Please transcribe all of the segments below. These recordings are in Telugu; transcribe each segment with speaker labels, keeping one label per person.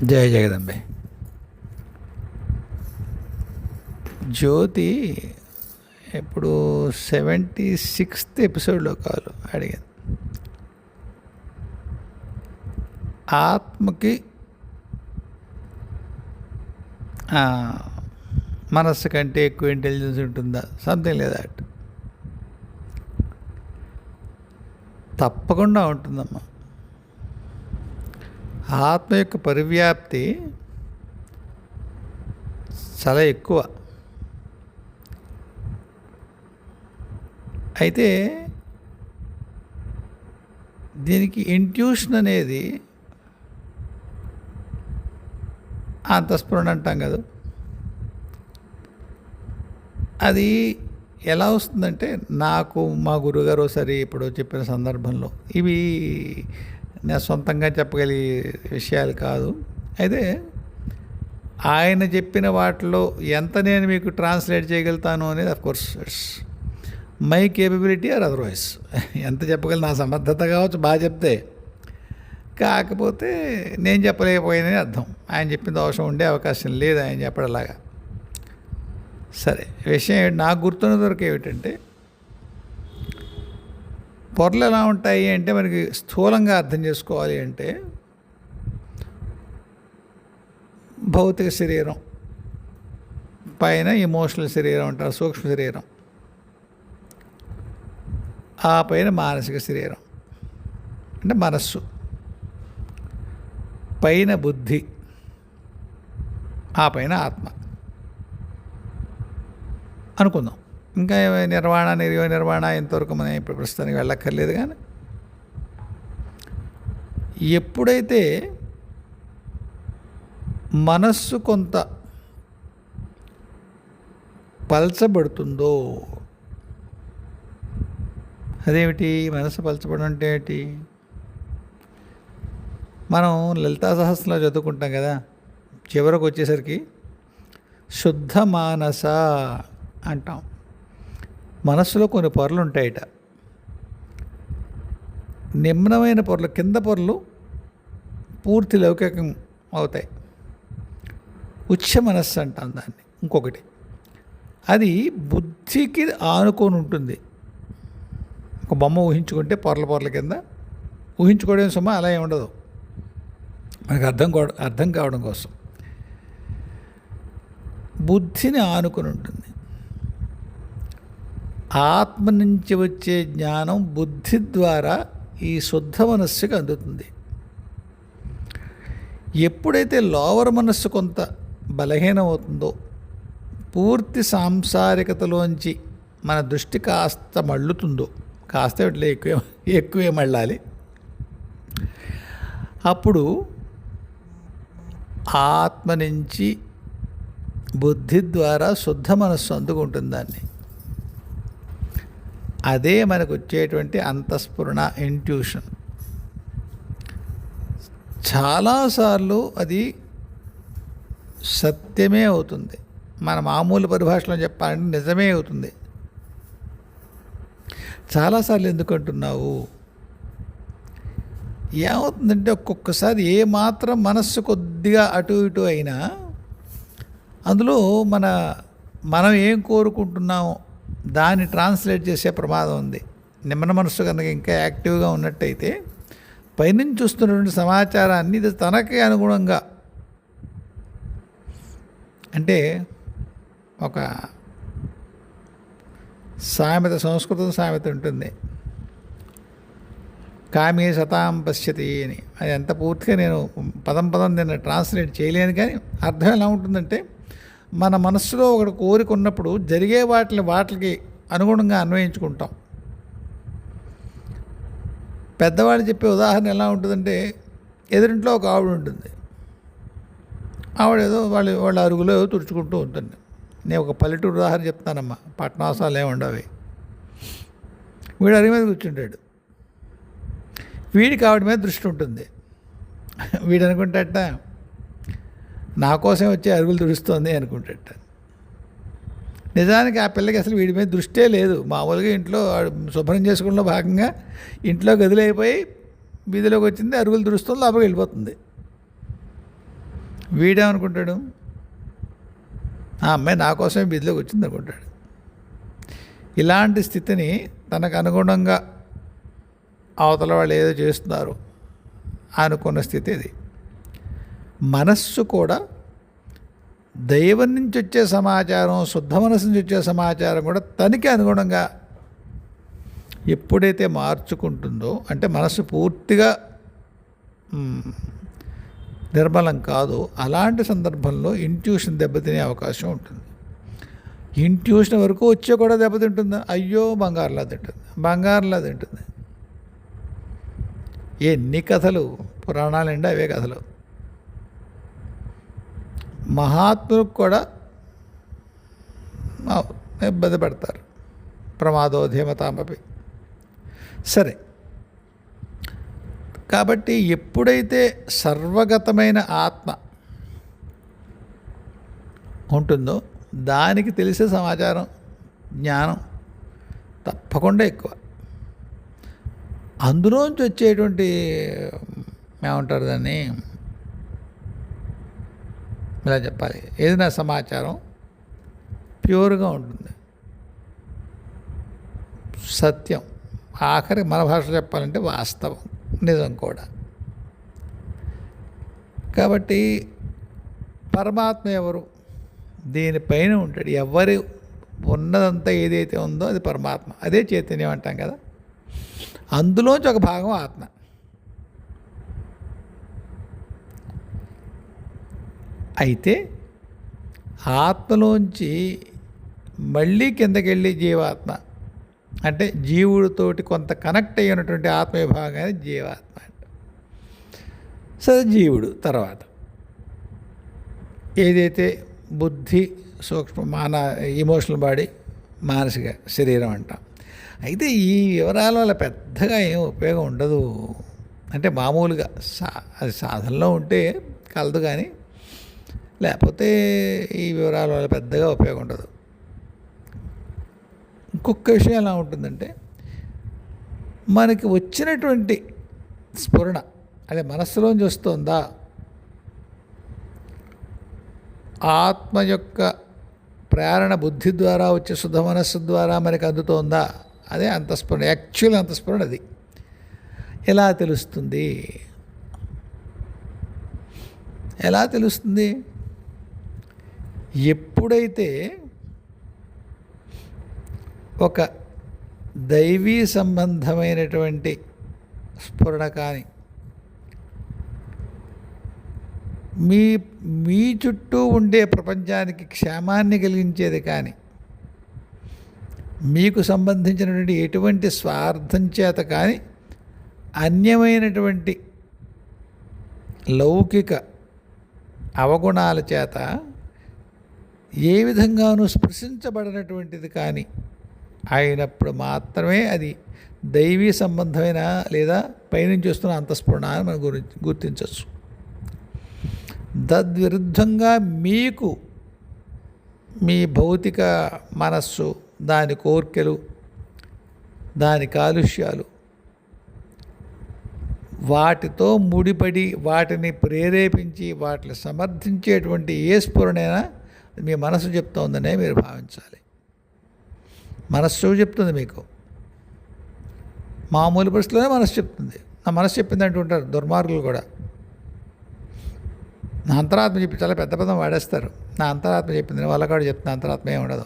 Speaker 1: జయ జగదంబే. జ్యోతి ఇప్పుడు 76th ఎపిసోడ్లో కాదు అడిగింది. ఆత్మకి మనస్సు కంటే ఎక్కువ ఇంటెలిజెన్స్ ఉంటుందా? సంథింగ్ లేదా? తప్పకుండా ఉంటుందమ్మా. ఆత్మ యొక్క పరివ్యాప్తి చాలా ఎక్కువ. అయితే దీనికి ఇంట్యూషన్ అనేది అంతఃస్ఫురణ అంటాం కదా, అది ఎలా వస్తుందంటే, నాకు మా గురుగారు ఒకసారి ఇప్పుడు చెప్పిన సందర్భంలో, ఇవి నా సొంతంగా చెప్పగలిగే విషయాలు కాదు, అయితే ఆయన చెప్పిన వాటిలో ఎంత నేను మీకు ట్రాన్స్లేట్ చేయగలుగుతాను అనేది of course it's my capability or otherwise. ఎంత చెప్పగలను, నా సమర్థత కావచ్చు బాగా చెప్తే, కాకపోతే నేను చెప్పలేకపోయానని అర్థం. ఆయన చెప్పిన దోషం ఉండే అవకాశం లేదు ఆయన చెప్పడంలాగా. సరే, విషయం నాకు గుర్తున్నంత వరకు ఏమిటంటే, పొరలు ఎలా ఉంటాయి అంటే, మనకి స్థూలంగా అర్థం చేసుకోవాలి అంటే, భౌతిక శరీరం పైన ఎమోషనల్ శరీరం అంటారు, సూక్ష్మ శరీరం, ఆ పైన మానసిక శరీరం అంటే మనస్సు, పైన బుద్ధి, ఆ పైన ఆత్మ అనుకుందాం. ఇంకా నిర్వాణ ఇంతవరకు మనం ఇప్పుడు ప్రస్తుతానికి వెళ్ళక్కర్లేదు. కానీ ఎప్పుడైతే మనస్సు కొంత పలచబడుతుందో, అదేమిటి మనస్సు పలచబడడం అంటే ఏంటి? మనం లలితా సహస్రంలో చదువుకుంటాం కదా, చివరకు వచ్చేసరికి శుద్ధ మానస అంటాం. మనస్సులో కొన్ని పొరలు ఉంటాయట, నిమ్నమైన పొరలు, కింద పొరలు పూర్తి లౌకికం అవుతాయి, ఉచ్చ మనస్సు అంటాం దాన్ని. ఇంకొకటి, అది బుద్ధికి ఆనుకొని ఉంటుంది. ఒక బొమ్మ ఊహించుకుంటే పొరల కింద ఊహించుకోవడం సుమా అలా ఏమి ఉండదు, మనకు అర్థం కావడం కోసం బుద్ధిని ఆనుకొని ఉంటుంది. ఆత్మ నుంచి వచ్చే జ్ఞానం బుద్ధి ద్వారా ఈ శుద్ధ మనస్సుకి అందుతుంది. ఎప్పుడైతే లోవర్ మనస్సు కొంత బలహీనమవుతుందో, పూర్తి సాంసారికతలోంచి మన దృష్టి కాస్త మళ్ళుతుందో, కాస్త ఇట్లా ఎక్కువే మళ్ళాలి, అప్పుడు ఆత్మ నుంచి బుద్ధి ద్వారా శుద్ధ మనస్సు అందుకుంటుంది దాన్ని. అదే మనకు వచ్చేటువంటి అంతఃస్ఫురణ, ఇంట్యూషన్. చాలాసార్లు అది సత్యమే అవుతుంది, మన మామూలు పరిభాషలో చెప్పాలంటే నిజమే అవుతుంది. చాలాసార్లు ఎందుకంటున్నావు? ఏమవుతుందంటే, ఒక్కొక్కసారి ఏమాత్రం మనస్సు కొద్దిగా అటు ఇటు అయినా అందులో మనం ఏం కోరుకుంటున్నామో దాన్ని ట్రాన్స్లేట్ చేసే ప్రమాదం ఉంది. నిమ్న మనస్సు కనుక ఇంకా యాక్టివ్గా ఉన్నట్టయితే, పైనుంచి చూస్తున్నటువంటి సమాచారాన్ని ఇది తనకి అనుగుణంగా, అంటే ఒక సామెత, సంస్కృతం సామెత ఉంటుంది, కామే సతాం పశ్యతి అని. అది ఎంత పూర్తిగా నేను పదం నేను ట్రాన్స్లేట్ చేయలేను, కానీ అర్థం ఎలా ఉంటుందంటే, మన మనస్సులో ఒకటి కోరిక ఉన్నప్పుడు జరిగే వాటికి అనుగుణంగా అన్వయించుకుంటాం. పెద్దవాళ్ళు చెప్పే ఉదాహరణ ఎలా ఉంటుందంటే, ఎదురింట్లో ఒక ఆవిడ ఉంటుంది, ఆవిడేదో వాళ్ళ అరుగులో తుడుచుకుంటూ ఉంటుంది. నేను ఒక పల్లెటూరు ఉదాహరణ చెప్తానమ్మా, పట్టణవాసాలు ఏమి ఉండవు. వీడు అరుగు మీద కూర్చుంటాడు, వీడికి ఆవిడ మీద దృష్టి ఉంటుంది. వీడు అనుకుంటాట, నా కోసం వచ్చి అరుగులు తుడుస్తుంది అనుకుంటాట. నిజానికి ఆ పిల్లకి అసలు వీడి మీద దృష్టే లేదు. మామూలుగా ఇంట్లో శుభ్రం చేసుకోవడంలో భాగంగా ఇంట్లో గదిలో అయిపోయి వీధిలోకి వచ్చింది, అరుగులు తుడుస్తుంది, లోపలికి వెళ్ళిపోతుంది. వీడేమనుకుంటాడు, ఆ అమ్మాయి నా కోసమే బిజిలోకి వచ్చింది అనుకుంటాడు. ఇలాంటి స్థితిని తనకు అనుగుణంగా అవతల వాళ్ళు ఏదో చేస్తున్నారు అనుకున్న స్థితి ఇది. మనస్సు కూడా దైవం నుంచి వచ్చే సమాచారం, శుద్ధ మనస్సు నుంచి వచ్చే సమాచారం కూడా తనకి అనుగుణంగా ఎప్పుడైతే మార్చుకుంటుందో, అంటే మనస్సు పూర్తిగా నిర్మలం కాదు, అలాంటి సందర్భంలో ఇంట్యూషన్ దెబ్బతినే అవకాశం ఉంటుంది. ఇంట్యూషన్ వరకు వచ్చే కూడా దెబ్బతింటుందా? అయ్యో బంగారులా తింటుంది, బంగారులా తింటుంది. ఎన్ని కథలు, పురాణాలండి అవే కథలు. మహాత్ములకు కూడా ఇబ్బంది పడతారు. ప్రమాదోధీమతామపి. సరే, కాబట్టి ఎప్పుడైతే సర్వగతమైన ఆత్మ ఉంటుందో దానికి తెలిసే సమాచారం, జ్ఞానం తప్పకుండా ఎక్కువ. అందులోంచి వచ్చేటువంటి ఏమంటారు దాన్ని, ఇలా చెప్పాలి, ఏదైనా సమాచారం ప్యూర్గా ఉంటుంది, సత్యం, ఆఖరి మన భాషలో చెప్పాలంటే వాస్తవం, నిజం కూడా. కాబట్టి పరమాత్మ ఎవరు? దీనిపైన ఉంటాడు. ఎవరు ఉన్నదంతా ఏదైతే ఉందో అది పరమాత్మ, అదే చైతన్యం అంటాం కదా. అందులోంచి ఒక భాగం ఆత్మ. అయితే ఆత్మలోంచి మళ్ళీ కిందకెళ్ళి జీవాత్మ, అంటే జీవుడితోటి కొంత కనెక్ట్ అయినటువంటి ఆత్మ విభాగాన్ని జీవాత్మ అంటే. సరే, జీవుడు తర్వాత ఏదైతే బుద్ధి, సూక్ష్మ ఇమోషనల్ బాడీ, మానసిక శరీరం అంటాం. అయితే ఈ వివరాల వల్ల పెద్దగా ఏం ఉపయోగం ఉండదు. అంటే మామూలుగా అది సాధనలో ఉంటే కలదు, కానీ లేకపోతే ఈ వివరాల వల్ల పెద్దగా ఉపయోగం ఉండదు. ఇంకొక విషయం ఎలా ఉంటుందంటే, మనకి వచ్చినటువంటి స్ఫురణ అదే మనస్సులోంచి వస్తుందా, ఆత్మ యొక్క ప్రేరణ బుద్ధి ద్వారా వచ్చే శుద్ధ మనస్సు ద్వారా మనకి అందుతోందా, అదే అంతఃస్ఫురణ. యాక్చువల్ అంతఃస్ఫురణ అది. ఎలా తెలుస్తుంది? ఎలా తెలుస్తుంది? ఎప్పుడైతే ఒక దైవీ సంబంధమైనటువంటి స్ఫురణ కానీ, మీ చుట్టూ ఉండే ప్రపంచానికి క్షేమాన్ని కలిగించేది కానీ, మీకు సంబంధించినటువంటి ఎటువంటి స్వార్థం చేత కానీ, అన్యమైనటువంటి లౌకిక అవగుణాల చేత ఏ విధంగానూ స్పృశించబడినటువంటిది కానీ అయినప్పుడు మాత్రమే అది దైవీ సంబంధమైన లేదా పైనుంచి వస్తున్న అంతఃస్ఫురణ అని మనం గుర్తించవచ్చు. తద్విరుద్ధంగా మీకు మీ భౌతిక మనస్సు, దాని కోర్కెలు, దాని కాలుష్యాలు, వాటితో ముడిపడి వాటిని ప్రేరేపించి వాటిని సమర్థించేటువంటి ఏ స్ఫురణైనా మీ మనసు చెప్తోందనే మీరు భావించాలి. మనస్సు చెప్తుంది మీకు, మామూలు పరిస్థితుల్లోనే మనసు చెప్తుంది. నా మనసు చెప్పింది అంటుంటారు దుర్మార్గులు కూడా. నా అంతరాత్మ చెప్పి చాలా పెద్ద పదం వాడేస్తారు. నా అంతరాత్మ చెప్పింది, వాళ్ళకాడు చెప్తుంది. అంతరాత్మ ఏమి ఉండదు.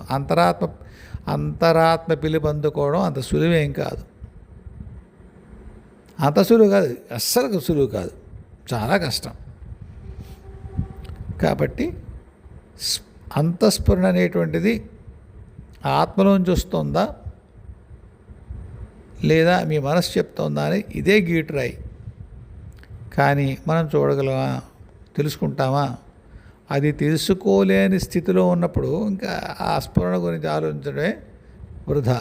Speaker 1: అంతరాత్మ పిలుపు అందుకోవడం అంత సులువేం కాదు. అంత సులువు కాదు, అస్సలు సులువు కాదు, చాలా కష్టం. కాబట్టి అంతఃస్ఫురణ అనేటువంటిది ఆత్మలోంచి వస్తుందా లేదా మీ మనసు చెప్తుందా అని ఇదే గీటురాయి. కానీ మనం చూడగలమా, తెలుసుకుంటామా? అది తెలుసుకోలేని స్థితిలో ఉన్నప్పుడు ఇంకా ఆ స్ఫురణ గురించి ఆలోచించడమే వృధా.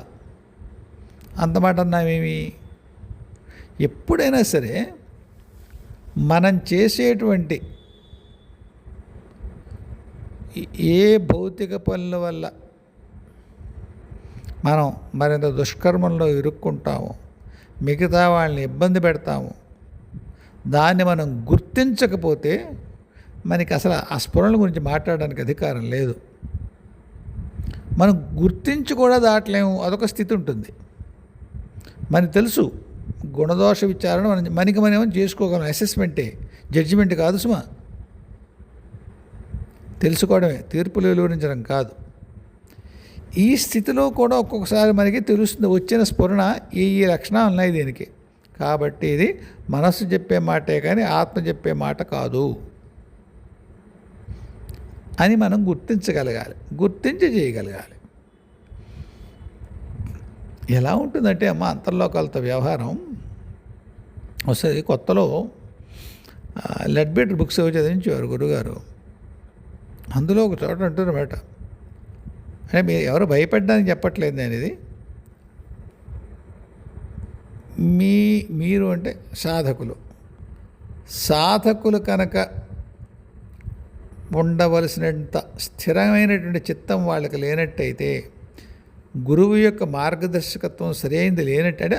Speaker 1: అంతమాట అన్నామేమి. ఎప్పుడైనా సరే మనం చేసేటువంటి ఏ భౌతిక పనుల వల్ల మనం మరింత దుష్కర్మంలో ఇరుక్కుంటాము, మిగతా వాళ్ళని ఇబ్బంది పెడతాము, దాన్ని మనం గుర్తించకపోతే మనకి అసలు ఆ స్ఫురణల గురించి మాట్లాడడానికి అధికారం లేదు. మనం గుర్తించి కూడా దాటలేము, అదొక స్థితి ఉంటుంది. మనకు తెలుసు గుణదోష విచారణ మనకి మనం చేసుకోగలం. అసెస్మెంటే, జడ్జిమెంట్ కాదు సుమా. తెలుసుకోవడమే, తీర్పులు వెలువరించడం కాదు. ఈ స్థితిలో కూడా ఒక్కొక్కసారి మనకి తెలుస్తుంది, వచ్చిన స్ఫురణ ఈ లక్షణాలు ఉన్నాయి దీనికి. కాబట్టి ఇది మనస్సు చెప్పే మాటే కానీ ఆత్మ చెప్పే మాట కాదు అని మనం గుర్తించగలగాలి, గుర్తించి చేయగలగాలి. ఎలా ఉంటుందంటే అమ్మ అంతర్లోకాలతో వ్యవహారం వస్తుంది. కొత్తలో లెడ్బెటర్ బుక్స్ చదివించేవారు గురుగారు. అందులో ఒక చోట అంటున్నమాట, అంటే మీరు ఎవరు భయపడడానికి చెప్పట్లేదు నేను ఇది. మీరు అంటే సాధకులు కనుక ఉండవలసినంత స్థిరమైనటువంటి చిత్తం వాళ్ళకి లేనట్టయితే, గురువు యొక్క మార్గదర్శకత్వం సరైనది లేనట్టయితే,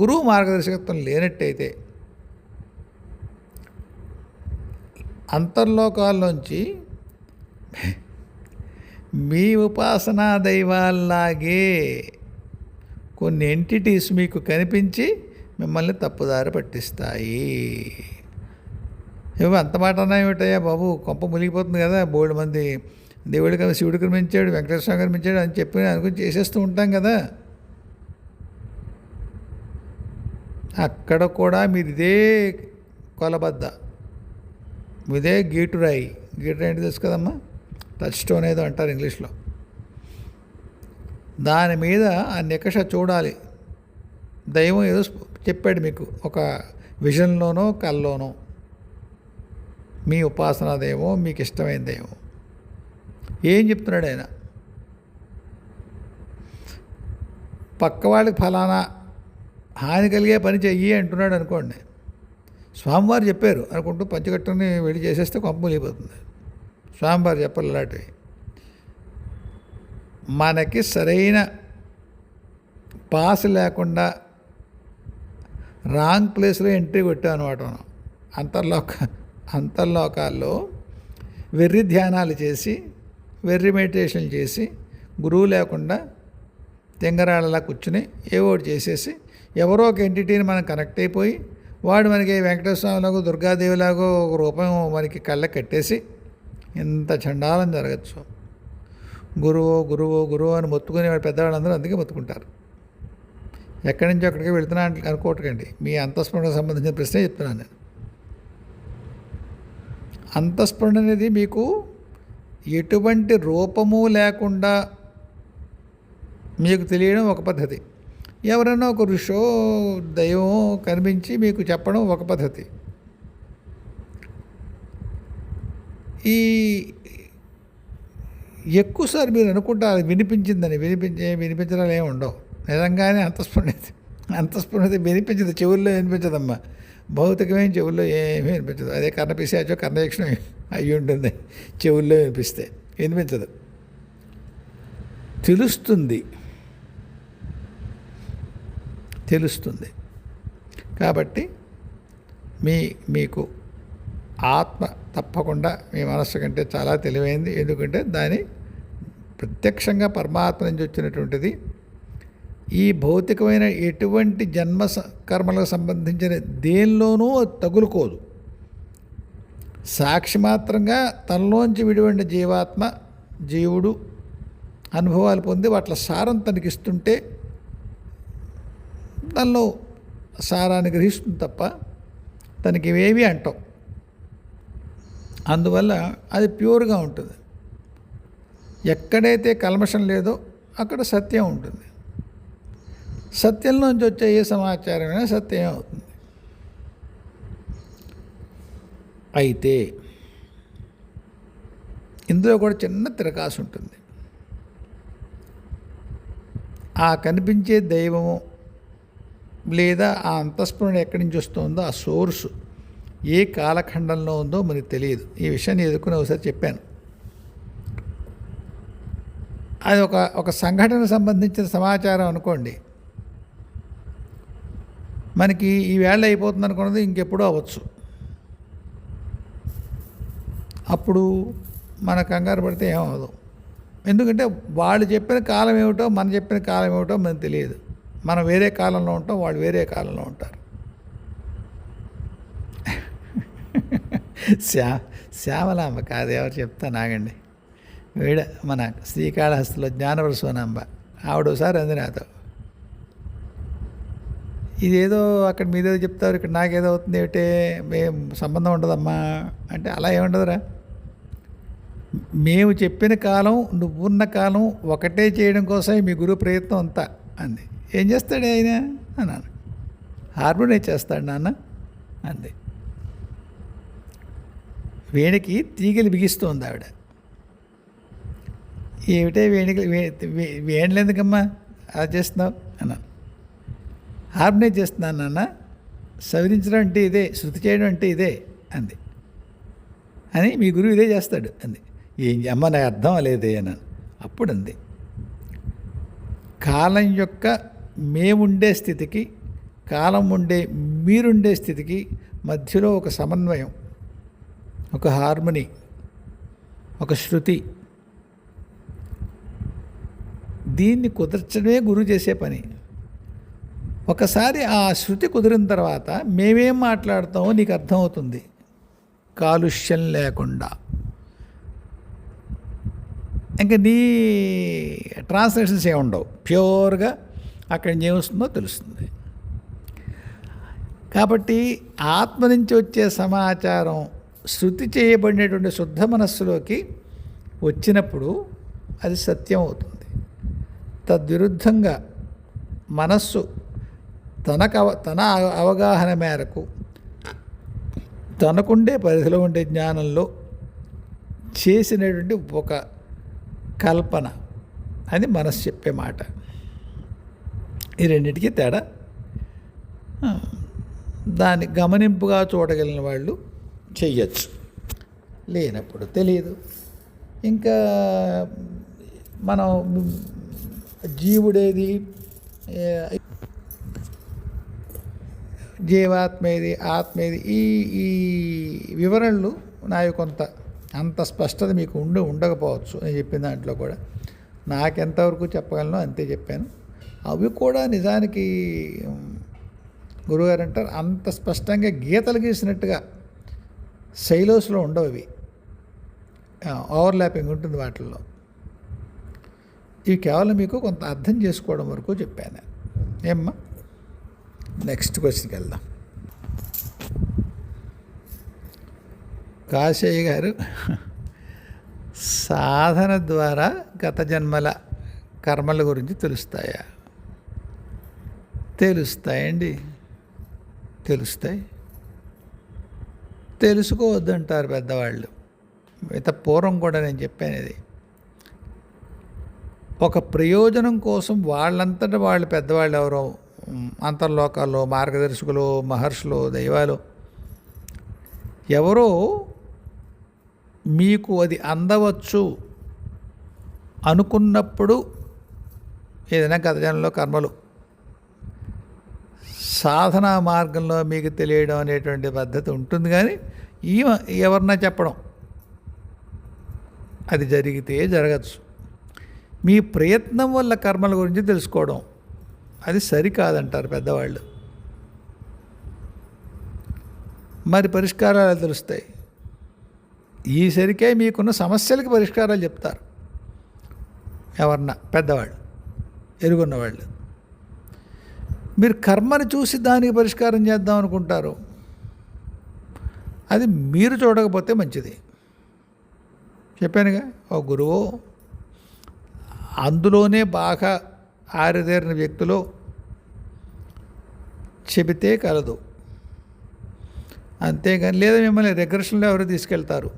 Speaker 1: గురువు మార్గదర్శకత్వం లేనట్టయితే అంతర్లోకాల్లోంచి మీ ఉపాసనా దైవాల్లాగే కొన్ని ఎంటిటీస్ మీకు కనిపించి మిమ్మల్ని తప్పుదారి పట్టిస్తాయి. అంత మాట అన్నా ఏమిటయ్యా బాబు, కొంప మునిగిపోతుంది కదా, బోల్డ్ మంది దేవుడి కన్నా శివుడు కనిపించాడు, వెంకటేశ్వర కనిపించాడు అని చెప్పి అనుకుని చేసేస్తూ ఉంటాం కదా. అక్కడ కూడా మీరు ఇదే కొలబద్ద, ఇదే గీటురాయి అంటే తెలుసు కదమ్మా, టచ్ స్టోన్ ఏదో అంటారు ఇంగ్లీష్లో, దాని మీద ఆ నికష చూడాలి. దైవం ఏదో చెప్పాడు మీకు ఒక విజన్లోనో కల్లోనో, మీ ఉపాసనా దైవం, మీకు ఇష్టమైన దైవం ఏం చెప్తున్నాడు ఆయన. పక్క వాళ్ళకి ఫలానా హాని కలిగే పని చెయ్యి అంటున్నాడు అనుకోండి, స్వామివారు చెప్పారు అనుకుంటూ పంచకట్టుని వెళ్ళి చేసేస్తే కొంప మునిగిపోతుంది. స్వామివారు చెప్పాలి అలాంటివి. మనకి సరైన పాస్ లేకుండా రాంగ్ ప్లేస్లో ఎంట్రీ కొట్టాం అనమాట. మనం అంతర్లోకాల్లో వెర్రి ధ్యానాలు చేసి, వెర్రి మెడిటేషన్లు చేసి, గురువు లేకుండా తెంగరాళ్ళలా కూర్చుని ఏవో చేసేసి ఎవరో ఒక ఎంటిటీని మనం కనెక్ట్ అయిపోయి, వాడు మనకి వెంకటేశ్వర స్వామిలాగో దుర్గాదేవిలాగో ఒక రూపం మనకి కళ్ళకి కట్టేసి ఇంత చండాలం జరగచ్చు. గురువు అని మొత్తుకునే వాడు పెద్దవాళ్ళందరూ అందుకే మొత్తుకుంటారు. ఎక్కడి నుంచో అక్కడికి వెళుతున్నా అనుకోవటండి. మీ అంతఃస్ఫురణకు సంబంధించిన ప్రశ్నే చెప్తున్నాను నేను. అంతఃస్ఫురణ అనేది మీకు ఎటువంటి రూపము లేకుండా మీకు తెలియడం ఒక పద్ధతి, ఎవరైనా ఒక ఋషో దైవం కనిపించి మీకు చెప్పడం ఒక పద్ధతి. ఈ ఎక్కువసారి మీరు అనుకుంటారు వినిపించిందని, వినిపించడాలు ఏమి ఉండవు. నిజంగానే అంతఃస్ఫురణ వినిపించదు, చెవుల్లో వినిపించదమ్మా. భౌతికమైన చెవుల్లో ఏమీ వినిపించదు. అదే కర్ణపిశాచో కర్ణయక్షణం అయ్యి ఉంటుంది, చెవుల్లో వినిపించదు. తెలుస్తుంది. కాబట్టి మీకు ఆత్మ తప్పకుండా మీ మనస్సు కంటే చాలా తెలివైంది. ఎందుకంటే దాని ప్రత్యక్షంగా పరమాత్మ నుంచి వచ్చినటువంటిది. ఈ భౌతికమైన ఎటువంటి జన్మ కర్మలకు సంబంధించిన దేనిలోనూ తగులుకోదు. సాక్షి మాత్రంగా తనలోంచి విడివండి జీవుడు అనుభవాలు పొంది వాటి సారం తనకిస్తుంటే తనలో సారాన్ని గ్రహిస్తుంది తప్ప తనకి ఇవేవి అంటాం. అందువల్ల అది ప్యూర్గా ఉంటుంది. ఎక్కడైతే కల్మషం లేదో అక్కడ సత్యం ఉంటుంది. సత్యంలోంచి వచ్చే ఏ సమాచారమైనా సత్యం అవుతుంది. అయితే ఇందులో కూడా చిన్న తిరకాసు ఉంటుంది. ఆ కనిపించే దైవము లేదా ఆ అంతఃస్ఫురణ ఎక్కడి నుంచి వస్తుందో ఆ సోర్సు ఏ కాలఖండంలో ఉందో మనకు తెలియదు. ఈ విషయాన్ని ఎదుర్కొని ఒకసారి చెప్పాను. అది ఒక సంఘటనకు సంబంధించిన సమాచారం అనుకోండి, మనకి ఈ వేళ అయిపోతుంది అనుకున్నది ఇంకెప్పుడో అవ్వచ్చు. అప్పుడు మన కంగారు పడితే ఏమవదు. ఎందుకంటే వాళ్ళు చెప్పిన కాలం ఏమిటో మనం చెప్పిన కాలం ఏమిటో మనకు తెలియదు. మనం వేరే కాలంలో ఉంటాం, వాళ్ళు వేరే కాలంలో ఉంటారు. శ్యామలాంబ కాదు, ఎవరు చెప్తాను ఆగండి. వీడ మన శ్రీకాళహస్తిలో జ్ఞానవరసోనాంబ ఆవిడ ఒకసారి అంది నాతో, ఇదేదో అక్కడ మీదేదో చెప్తారు, ఇక్కడ నాకేదో అవుతుంది ఏమిటే, మేము సంబంధం ఉండదమ్మా అంటే, అలా ఏముండదురా, మేము చెప్పిన కాలం నువ్వున్న కాలం ఒకటే చేయడం కోసమే మీ గురువు ప్రయత్నం అంతా అంది. ఏం చేస్తాడు ఆయన అన్నాను. హార్మోనియం చేస్తాడు నాన్న అంది. వేణికి తీగలు బిగిస్తోంది ఆవిడ. ఏమిటే వేణికి వేణులు ఎందుకమ్మా అలా చేస్తున్నావు అన్నాను. హార్మోనియం చేస్తున్నాను నాన్న, సవరించడం అంటే ఇదే, శృతి చేయడం అంటే ఇదే అంది. అని మీ గురువు ఇదే చేస్తాడు అంది. ఏం అమ్మ నాకు అర్థం లేదే అన్నాను. అప్పుడు అంది, కాలం యొక్క మేముండే స్థితికి, కాలం ఉండే మీరుండే స్థితికి మధ్యలో ఒక సమన్వయం, ఒక హార్మనీ, ఒక శృతి, దీన్ని కుదర్చడమే గురువు చేసే పని. ఒకసారి ఆ శృతి కుదిరిన తర్వాత మేమేం మాట్లాడతామో నీకు అర్థమవుతుంది, కాలుష్యం లేకుండా. ఇంకా నీ ట్రాన్స్లేషన్స్ ఏమి ఉండవు, ప్యూర్గా అక్కడ ఏం వస్తుందో తెలుస్తుంది. కాబట్టి ఆత్మ నుంచి వచ్చే సమాచారం శృతి చేయబడినటువంటి శుద్ధ మనస్సులోకి వచ్చినప్పుడు అది సత్యం అవుతుంది. తద్విరుద్ధంగా మనస్సు తన అవగాహన మేరకు తనకుండే పరిధిలో ఉండే జ్ఞానంలో చేసినటువంటి ఒక కల్పన అని మనసు చెప్పే మాట. ఈ రెండింటికి తేడా. దాన్ని గమనింపుగా చూడగలిగిన వాళ్ళు చెయ్యొచ్చు, లేనప్పుడు తెలియదు. ఇంకా మనం జీవుడేది, జీవాత్మేది, ఆత్మేది, ఈ ఈ వివరణలు నాకు కొంత అంత స్పష్టత మీకు ఉండకపోవచ్చు. నేను చెప్పిన దాంట్లో కూడా నాకెంతవరకు చెప్పగలను అంతే చెప్పాను. అవి కూడా నిజానికి గురువుగారు అంటారు అంత స్పష్టంగా గీతలు గీసినట్టుగా శైలోస్లో ఉండవు. అవి ఓవర్లాపింగ్ ఉంటుంది వాటిల్లో. ఇవి కేవలం మీకు కొంత అర్థం చేసుకోవడం వరకు చెప్పాను. ఏమ్మా, నెక్స్ట్ క్వశ్చన్కి వెళ్దాం. కాశయ్య గారు, సాధన ద్వారా గత జన్మల కర్మల గురించి తెలుస్తాయా? తెలుస్తాయండి, తెలుస్తాయి. తెలుసుకోవద్దంటారు పెద్దవాళ్ళు. ఇంత పూర్వం కూడా నేను చెప్పాను ఇది. ఒక ప్రయోజనం కోసం వాళ్ళంతటా వాళ్ళు పెద్దవాళ్ళు ఎవరో అంతర్లోకాల్లో మార్గదర్శకులు, మహర్షులు, దైవాలు ఎవరో మీకు అది అందవచ్చు అనుకున్నప్పుడు ఏదైనా గత జన్మలో కర్మలు సాధనా మార్గంలో మీకు తెలియడం అనేటువంటి పద్ధతి ఉంటుంది. కానీ ఎవరన్నా చెప్పడం అది జరిగితే జరగచ్చు. మీ ప్రయత్నం వల్ల కర్మల గురించి తెలుసుకోవడం అది సరికాదంటారు పెద్దవాళ్ళు. మరి పరిష్కారాలు తెలుస్తాయి. ఈ సరికే మీకున్న సమస్యలకి పరిష్కారాలు చెప్తారు ఎవరన్నా పెద్దవాళ్ళు, ఎరుగున్నవాళ్ళు. మీరు కర్మని చూసి దానికి పరిష్కారం చేద్దాం అనుకుంటారు. అది మీరు చూడకపోతే మంచిది. చెప్పానుగా, ఒక గురువు అందులోనే బాగా ఆరితేరిన వ్యక్తులు చెబితే కలదు. అంతేగాని లేదా మిమ్మల్ని రిగ్రెషన్లో ఎవరు తీసుకెళ్తారు.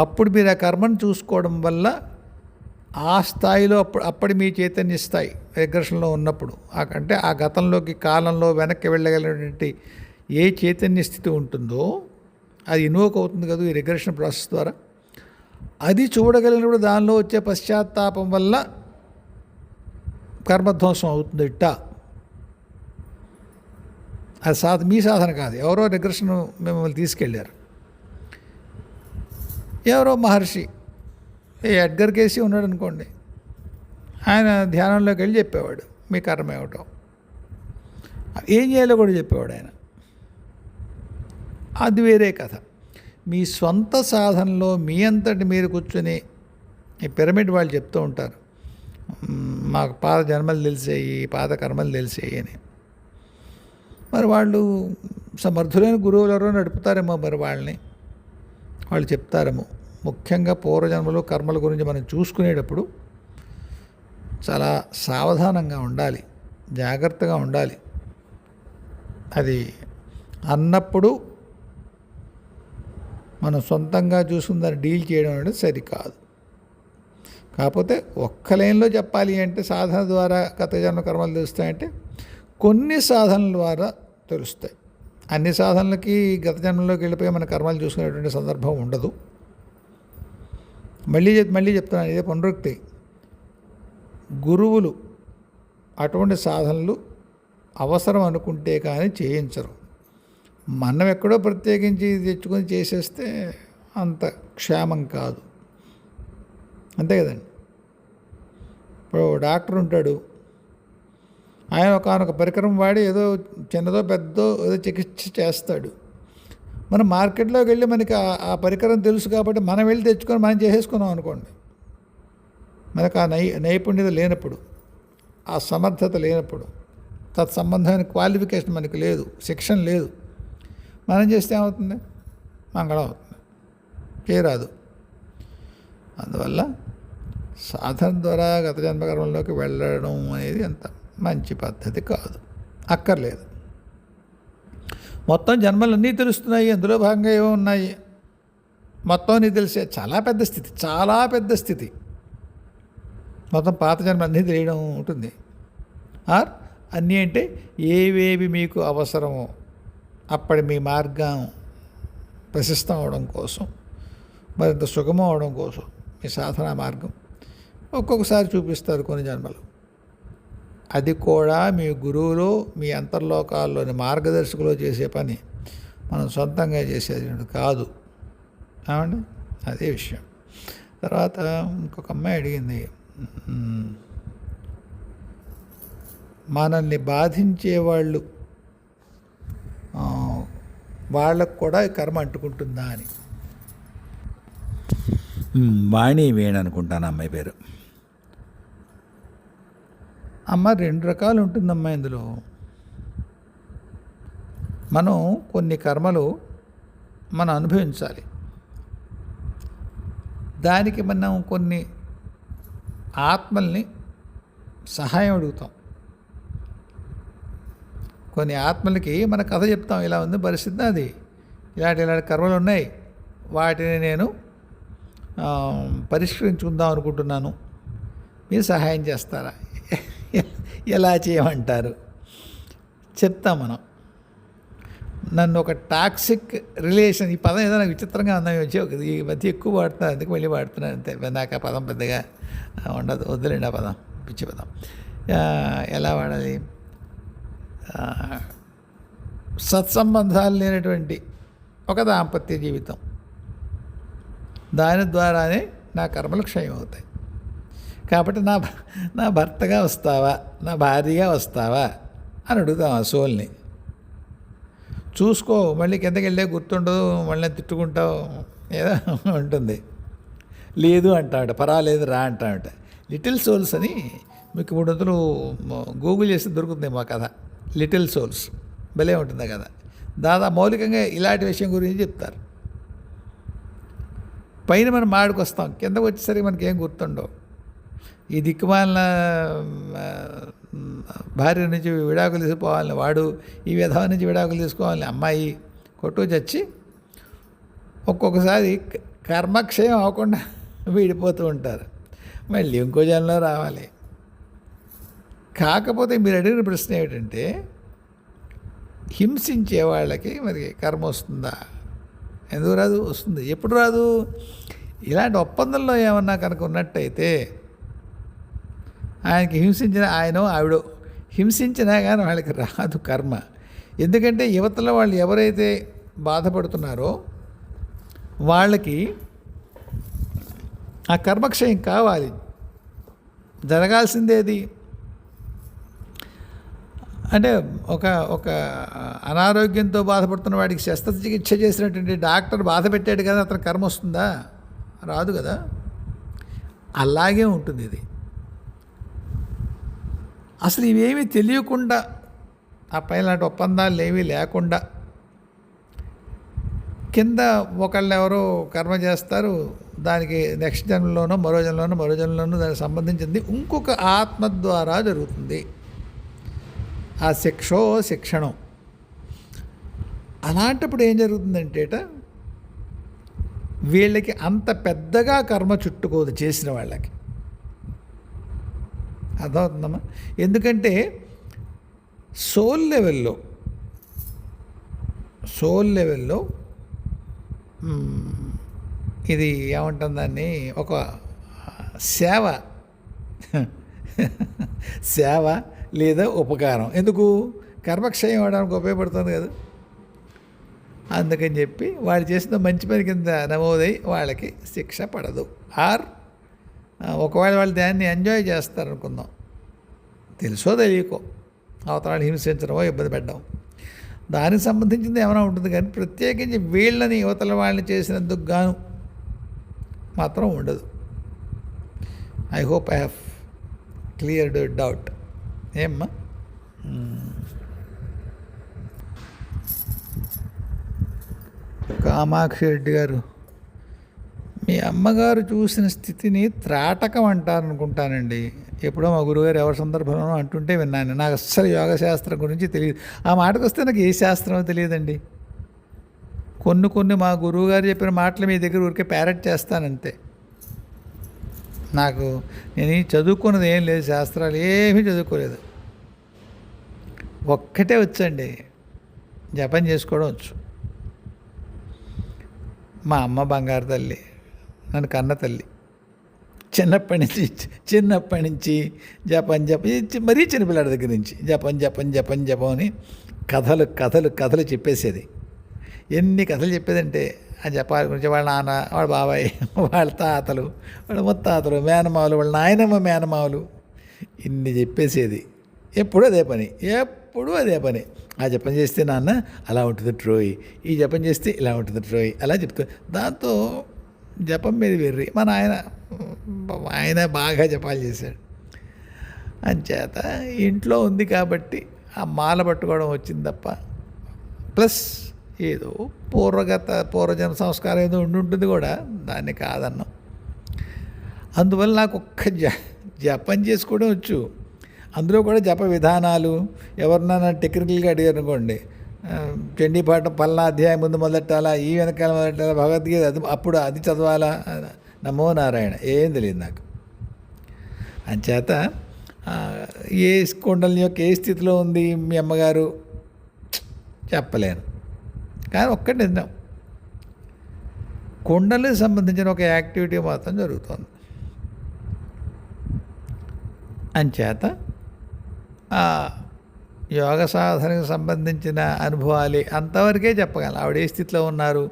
Speaker 1: అప్పుడు మీరు ఆ కర్మను చూసుకోవడం వల్ల ఆ స్థాయిలో అప్పటి మీ చైతన్య స్థాయి రిగ్రెషన్లో ఉన్నప్పుడు, అంటే ఆ గతంలోకి కాలంలో వెనక్కి వెళ్ళగలిగినటువంటి ఏ చైతన్య స్థితి ఉంటుందో అది ఇన్వోక్ అవుతుంది కదా ఈ రిగ్రెషన్ ప్రాసెస్ ద్వారా. అది చూడగలిగినప్పుడు దానిలో వచ్చే పశ్చాత్తాపం వల్ల కర్మధ్వంసం అవుతుంది. అది మీ సాధన కాదు, ఎవరో రిగ్రెషన్ మిమ్మల్ని తీసుకెళ్ళారు. ఎవరో మహర్షి ఎడ్గర్ కేసి ఉన్నాడు అనుకోండి, ఆయన ధ్యానంలోకి వెళ్ళి చెప్పేవాడు మీ కర్మ ఏమిటో, ఏం చేయాలో కూడా చెప్పేవాడు ఆయన. అది వేరే కథ. మీ సొంత సాధనలో మీ అంతటి మీరు కూర్చొని, ఈ పిరమిడ్ వాళ్ళు చెప్తూ ఉంటారు, మాకు పాత జన్మలు తెలిసాయి, పాత కర్మలు తెలిసాయి అని. మరి వాళ్ళు సమర్థులైన గురువులు ఎవరో నడుపుతారేమో, మరి వాళ్ళు చెప్తారేమో. ముఖ్యంగా పూర్వజన్మలు కర్మల గురించి మనం చూసుకునేటప్పుడు చాలా సావధానంగా ఉండాలి, జాగ్రత్తగా ఉండాలి. అది అన్నప్పుడు మనం సొంతంగా చూసుకుని దాన్ని డీల్ చేయడం అనేది సరికాదు. కాకపోతే ఒక్క లైన్లో చెప్పాలి అంటే సాధన ద్వారా గత జన్మ కర్మలు తెలుస్తాయంటే కొన్ని సాధనల ద్వారా తెలుస్తాయి. అన్ని సాధనలకి గత జన్మలోకి వెళ్ళిపోయి మన కర్మలు చూసుకునేటువంటి సందర్భం ఉండదు. మళ్ళీ చెప్తున్నాను, ఇదే పునరుక్తి. గురువులు అటువంటి సాధనలు అవసరం అనుకుంటే కానీ చేయించరు. మనం ఎక్కడో ప్రత్యేకించి తెచ్చుకొని చేసేస్తే అంత క్షేమం కాదు, అంతే కదండి. ఇప్పుడు డాక్టర్ ఉంటాడు, ఆయన ఒకనొక పరికరం వాడి ఏదో చిన్నదో పెద్దదో ఏదో చికిత్స చేస్తాడు. మనం మార్కెట్లోకి వెళ్ళి మనకి ఆ పరికరం తెలుసు కాబట్టి మనం వెళ్ళి తెచ్చుకొని మనం చేసేసుకున్నాం అనుకోండి, మనకు ఆ నైపుణ్యత లేనప్పుడు, ఆ సమర్థత లేనప్పుడు, తత్సంబంధమైన క్వాలిఫికేషన్ మనకు లేదు, శిక్షణ లేదు, మనం చేస్తే ఏమవుతుంది? మంగళం అవుతుంది, చేయరాదు. అందువల్ల సాధన ద్వారా గత జన్మకర్మంలోకి వెళ్ళడం అనేది అంత మంచి పద్ధతి కాదు, అక్కర్లేదు. మొత్తం జన్మలన్నీ తెలుస్తున్నాయి, అందులో భాగంగా ఏమో ఉన్నాయి, మొత్తం అన్నీ తెలిసే చాలా పెద్ద స్థితి. మొత్తం పాత జన్మలు అన్నీ తెలియడం ఉంటుంది. అన్నీ అంటే ఏవేవి మీకు అవసరమో అప్పటి మీ మార్గం ప్రశస్తం అవడం కోసం, మరింత సుగమం అవడం కోసం మీ సాధనా మార్గం ఒక్కొక్కసారి చూపిస్తారు కొన్ని జన్మలు. అది కూడా మీ గురువులు, మీ అంతర్లోకాల్లోని మార్గదర్శకులు చేసే పని, మనం సొంతంగా చేసేది కాదు. ఏమండి, అదే విషయం. తర్వాత ఇంకొక అమ్మాయి అడిగింది, మనల్ని బాధించేవాళ్ళు వాళ్ళకు కూడా కర్మ అంటుకుంటుందా అని.
Speaker 2: వాణి వేణు అనుకుంటాను అమ్మాయి పేరు.
Speaker 1: అమ్మ 2 రకాలు ఉంటుందమ్మా ఇందులో. మనం కొన్ని కర్మలు మనం అనుభవించాలి, దానికి మనం కొన్ని ఆత్మల్ని సహాయం అడుగుతాం. కొన్ని ఆత్మలకి మన కథ చెప్తాం, ఇలా ఉంది పరిస్థితి, అది ఇలాంటి కర్మలు ఉన్నాయి, వాటిని నేను పరిష్కరించుకుందాం అనుకుంటున్నాను, మీరు సహాయం చేస్తారా? ఎలా చేయమంటారు చెప్తాం మనం. నన్ను ఒక టాక్సిక్ రిలేషన్, ఈ పదం ఏదైనా విచిత్రంగా ఉందా ఈ మధ్య ఎక్కువ వాడుతున్నాను, అందుకు మళ్ళీ వాడుతున్నాను అంతే. నాకు ఆ పదం పెద్దగా ఉండదు, వద్దులేండి ఆ పదం, పిచ్చి పదం. ఎలా వాడాలి? సత్సంబంధాలు లేనటువంటి ఒక దాంపత్య జీవితం, దాని ద్వారానే నా కర్మలు క్షయం అవుతాయి. కాబట్టి నా భర్తగా వస్తావా, నా భార్యగా వస్తావా అని అడుగుతాం ఆ సోల్ని. చూసుకో, మళ్ళీ కిందకి వెళ్ళే గుర్తుండదు, మళ్ళీ తిట్టుకుంటావు, ఏదో ఉంటుంది. లేదు అంటామట, పర్వాలేదు రా అంటామట. లిటిల్ సోల్స్ అని మీకు 300 గూగుల్ చేస్తే దొరుకుతుంది మా కథ. లిటిల్ సోల్స్ భలే ఉంటుంది కదా. మౌలికంగా ఇలాంటి విషయం గురించి చెప్తారు. పైన మనం మాడికి వస్తాం, కిందకు వచ్చేసరికి మనకి ఏం గుర్తుండవు. ఈ దిక్కుమాలిన భార్య నుంచి విడాకులు తీసుకోవాలని వాడు, ఈ విధవ నుంచి విడాకులు తీసుకోవాలని అమ్మాయి కొట్టు చచ్చి ఒక్కొక్కసారి కర్మక్షయం అవ్వకుండా వీడిపోతూ ఉంటారు. మళ్ళీ ఇంకో జన్మలో రావాలి. కాకపోతే మీరు అడిగిన ప్రశ్న ఏమిటంటే, హింసించే వాళ్ళకి మరి కర్మ వస్తుందా? ఎందుకు రాదు? వస్తుంది. ఎప్పుడు రాదు? ఇలాంటి ఒప్పందంలో ఏమన్నా కనుక ఉన్నట్టయితే, ఆయనకి ఆవిడ హింసించినా కానీ వాళ్ళకి రాదు కర్మ. ఎందుకంటే యువతలో వాళ్ళు ఎవరైతే బాధపడుతున్నారో వాళ్ళకి ఆ కర్మక్షయం కావాలి. జరగాల్సిందేది అంటే ఒక ఒక అనారోగ్యంతో బాధపడుతున్న వాడికి శస్త్రచికిత్స చేసినటువంటి డాక్టర్ బాధ పెట్టాడు కదా, అతను కర్మ వస్తుందా? రాదు కదా. అలాగే ఉంటుంది ఇది. అసలు ఇవేమీ తెలియకుండా, ఆ పైన లాంటి ఒప్పందాలు ఏమీ లేకుండా కింద ఒకళ్ళు ఎవరో కర్మ చేస్తారు, దానికి నెక్స్ట్ జన్మలోనో మరో జన్మలోనో దానికి సంబంధించింది ఇంకొక ఆత్మ ద్వారా జరుగుతుంది. ఆ శిక్షణం. అలాంటప్పుడు ఏం జరుగుతుందంటేట, వీళ్ళకి అంత పెద్దగా కర్మ చుట్టుకోదు చేసిన వాళ్ళకి. అర్థమవుతుందమ్మా? ఎందుకంటే సోల్ లెవెల్లో ఇది ఏమంటుంది దాన్ని, ఒక సేవ లేదా ఉపకారం. ఎందుకు? కర్మక్షయం అవడానికి ఉపయోగపడుతుంది కదా. అందుకని చెప్పి వాళ్ళు చేసిన మంచి పని కింద నమోదై వాళ్ళకి శిక్ష పడదు. ఒకవేళ వాళ్ళు దాన్ని ఎంజాయ్ చేస్తారనుకుందాం, తెలుసో తెలియకో అవతరాలు హింసించడమో ఇబ్బంది పెట్టడం, దానికి సంబంధించింది ఏమైనా ఉంటుంది. కానీ ప్రత్యేకించి వీళ్ళని యువతల వాళ్ళని చేసినందుకు గాను మాత్రం ఉండదు. I hope I have cleared doubt. ఏమ్మా? కామాక్షి రెడ్డి గారు, మీ అమ్మగారు చూసిన స్థితిని త్రాటకం అంటారనుకుంటానండి. ఎప్పుడో మా గురువుగారు ఎవరి సందర్భంలో అంటుంటే విన్నాను. నాకు అస్సలు యోగ శాస్త్రం గురించి తెలియదు. ఆ మాటకు వస్తే నాకు ఏ శాస్త్రమో తెలియదండి. కొన్ని మా గురువుగారు చెప్పిన మాటలు మీ దగ్గర ఊరికే ప్యారెట్ చేస్తానంతే. నేను చదువుకున్నది ఏం లేదు, శాస్త్రాలు ఏమీ చదువుకోలేదు. ఒక్కటే వచ్చండి, జపం చేసుకోవడం వచ్చు. మా అమ్మ బంగారు తల్లి, నన్ను కన్న తల్లి. చిన్నప్పటి నుంచి జపం మరీ చిన్నపిల్లాడి దగ్గర నుంచి జపం అని కథలు చెప్పేసేది. ఎన్ని కథలు చెప్పేదంటే ఆ జపాల గురించి. వాళ్ళ నాన్న, వాళ్ళ బాబాయ్, వాళ్ళ తాతలు, వాళ్ళ ముత్తాతలు, మేనమావులు, వాళ్ళ నాయనమ్మ మేనమావులు, ఇన్ని చెప్పేసేది. ఎప్పుడూ అదే పని. ఆ జపం చేస్తే నాన్న అలా ఉంటుంది ట్రోయ్, ఈ జపం చేస్తే ఇలా ఉంటుంది ట్రోయ్, అలా చెప్తా. దాంతో జపం మీద వెర్రి. మా ఆయన బాగా జపాలు చేశాడు. అంచేత ఇంట్లో ఉంది కాబట్టి ఆ మాల పట్టుకోవడం వచ్చింది తప్ప, ప్లస్ ఏదో పూర్వజన సంస్కారం ఏదో ఉంటుంది కూడా, దాన్ని కాదన్నాం. అందువల్ల నాకు ఒక్క జపం చేసుకోవడం వచ్చు. అందులో కూడా జప విధానాలు ఎవరినైనా టెక్నికల్గా అడిగారు అనుకోండి, చండీపాఠం పల్లా అధ్యాయం ముందు మొదలెట్టాలా, ఈ వెనకాల మొదలెట్టాలా, భగవద్గీత అప్పుడు అది చదవాలా, నమో నారాయణ, ఏం తెలియదు నాకు. అంచేత ఏ కుండలి యొక్క ఏ స్థితిలో ఉంది మీ అమ్మగారు చెప్పలేను. కానీ ఒక్కటి నిజం, కుండలికి సంబంధించిన ఒక యాక్టివిటీ మాత్రం జరుగుతుంది. అంచేత యోగ సాధనకు సంబంధించిన అనుభవాలే అంతవరకే చెప్పగలను. ఆవిడ ఏ స్థితిలో ఉన్నారు,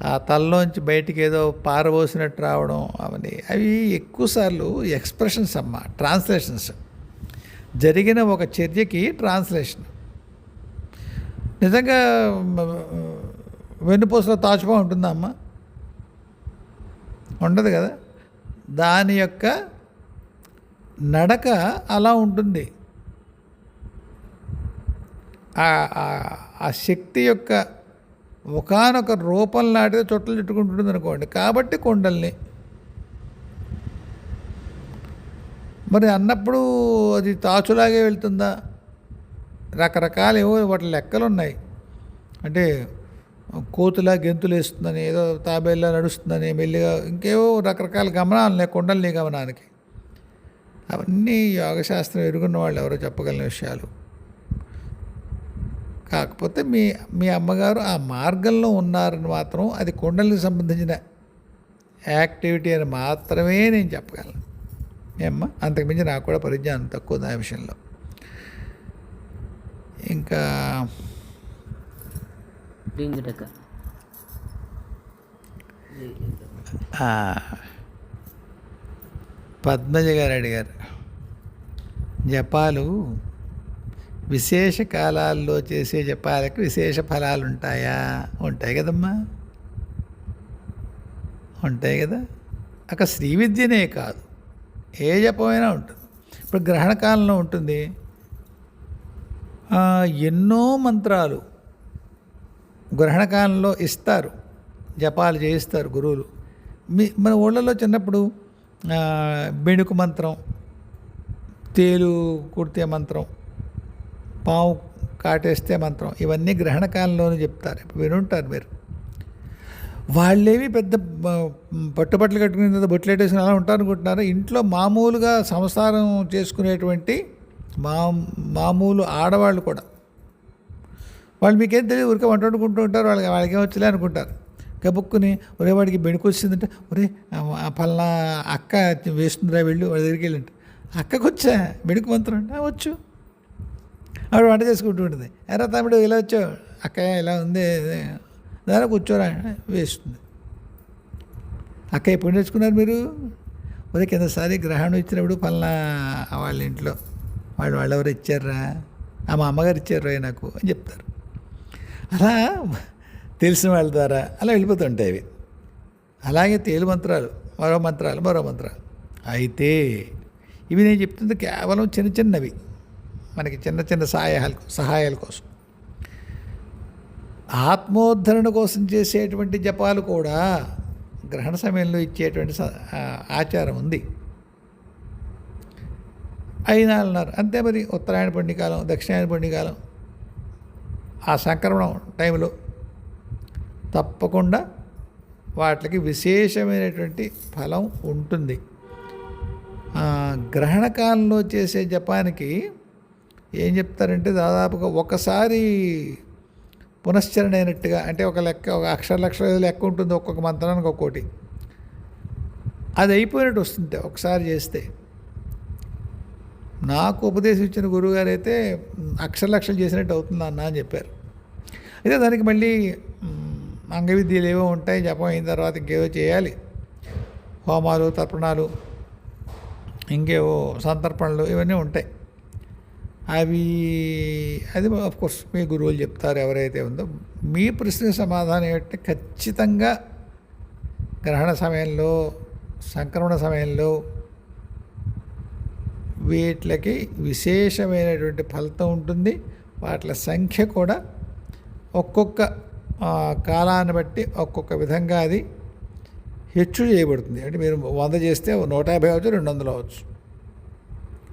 Speaker 1: ఆ తలలోంచి బయటికి ఏదో పారబోసినట్టు రావడం, అవి ఎక్కువసార్లు ఎక్స్ప్రెషన్స్ అమ్మ, ట్రాన్స్లేషన్స్. జరిగిన ఒక చర్యకి ట్రాన్స్లేషన్. నిజంగా వెన్నుపూసలో తాచుపా ఉంటుందా అమ్మ? ఉండదు కదా. దాని యొక్క నడక అలా ఉంటుంది. ఆ శక్తి యొక్క ఒకానొక రూపం లాంటిది చుట్టలు చుట్టుకుంటుంది అనుకోండి. కాబట్టి కుండల్ని మరి అన్నప్పుడు అది తాచులాగే వెళ్తుందా? రకరకాల ఏవో వాటి లెక్కలు ఉన్నాయి. అంటే కోతులా గెంతులు వేస్తుందని, ఏదో తాబేలా నడుస్తుందని, మెల్లిగా ఇంకేవో రకరకాల గమనాలు ఉన్నాయి కుండల్ని గమనానికి. అవన్నీ యోగశాస్త్రం ఎరుగున్న వాళ్ళు ఎవరో చెప్పగలిగిన విషయాలు. కాకపోతే మీ అమ్మగారు ఆ మార్గంలో ఉన్నారని మాత్రం, అది కుండలికి సంబంధించిన యాక్టివిటీ అని మాత్రమే నేను చెప్పగలను. ఏమ్మా, అంతకుమించి నాకు కూడా పరిజ్ఞానం తక్కువ ఆ విషయంలో. ఇంకా పద్మజ గారు అడిగారు, జపాలు విశేష కాలాల్లో చేసే జపాలకు విశేష ఫలాలు ఉంటాయా? ఉంటాయి కదమ్మా, ఉంటాయి కదా. అక్కడ శ్రీ విద్యనే కాదు, ఏ జపమైనా ఉంటుంది. ఇప్పుడు గ్రహణ కాలంలో ఉంటుంది, ఎన్నో మంత్రాలు గ్రహణ కాలంలో ఇస్తారు, జపాలు చేయిస్తారు గురువులు. మన ఊళ్ళలో చిన్నప్పుడు బెణుకు మంత్రం, తేలు కుడితే మంత్రం, పాము కాటేస్తే మంత్రం, ఇవన్నీ గ్రహణ కాలంలోనే చెప్తారు. ఇప్పుడు వినుంటారు మీరు. వాళ్ళేవి పెద్ద పట్టుబట్టలు కట్టుకునే బొట్లెట్టేసుకుని అలా ఉంటారు అనుకుంటున్నారు. ఇంట్లో మామూలుగా సంసారం చేసుకునేటువంటి మామూలు ఆడవాళ్ళు కూడా, వాళ్ళు మీకేం తెలియదు, ఊరికే వంట వండుకుంటూ ఉంటారు, వాళ్ళకేం వచ్చలే అనుకుంటారు. గబుక్కుని ఒరే వాడికి బెణుకు వచ్చిందంటే, ఒరే పలానా అక్క వేస్తుందిరా వెళ్ళు వాడి దగ్గరికి వెళ్ళంటే, అక్కకు వచ్చా బెణుకు మంత్రం అంటే వచ్చు. ఆవిడ వంట చేసుకుంటూ ఉంటుంది. ఎరా తమ్ముడు ఇలా వచ్చావు, అక్కయ్య ఇలా ఉంది, దాని కూర్చోరా వేస్తుంది. అక్క ఎప్పుడు నేర్చుకున్నారు మీరు? ఒరే కిందసారి గ్రహణం ఇచ్చినప్పుడు పలానా వాళ్ళ ఇంట్లో వాళ్ళు ఎవరు ఇచ్చారా, మా అమ్మగారు ఇచ్చారు నాకు అని చెప్తారు. అలా తెలిసిన వాళ్ళ ద్వారా అలా వెళ్ళిపోతుంటాయి అవి. అలాగే తేలు మంత్రాలు, మరో మంత్రాలు. అయితే ఇవి నేను చెప్తుంది కేవలం చిన్నవి, మనకి చిన్న సహాయాల కోసం. ఆత్మోద్ధరణ కోసం చేసేటువంటి జపాలు కూడా గ్రహణ సమయంలో ఇచ్చేటువంటి ఆచారం ఉంది. 5-4 అంతే మరి. ఉత్తరాయణ పుణ్యకాలం, దక్షిణాయన పుణ్యకాలం, ఆ సంక్రమణం టైంలో తప్పకుండా వాటికి విశేషమైనటువంటి ఫలం ఉంటుంది. గ్రహణ కాలంలో చేసే జపానికి ఏం చెప్తారంటే, దాదాపుగా ఒకసారి పునశ్చరణ అయినట్టుగా, అంటే ఒక అక్షర లెక్క ఉంటుంది, ఒక్కొక్క మంత్రానికి ఒక్కోటి, అది అయిపోయినట్టు వస్తుంది ఒకసారి చేస్తే. నాకు ఉపదేశం ఇచ్చిన గురువుగారు అయితే అక్షరాలు చేసినట్టు అవుతుంది అన్న అని చెప్పారు. అయితే దానికి మళ్ళీ అంగవిద్యలు ఏవో ఉంటాయి, జపం అయిన తర్వాత ఇంకేవో చేయాలి, హోమాలు, తర్పణాలు, ఇంకేవో సంతర్పణలు, ఇవన్నీ ఉంటాయి. అది ఆఫ్కోర్స్ మీ గురువులు చెప్తారు ఎవరైతే ఉందో. మీ ప్రశ్నకు సమాధానం ఏంటంటే, ఖచ్చితంగా గ్రహణ సమయంలో, సంక్రమణ సమయంలో వీటికి విశేషమైనటువంటి ఫలితం ఉంటుంది. వాటి సంఖ్య కూడా ఒక్కొక్క కాలాన్ని బట్టి ఒక్కొక్క విధంగా అది హెచ్చు చేయబడుతుంది. అంటే మీరు 100 చేస్తే 150 అవచ్చు, 200 అవచ్చు,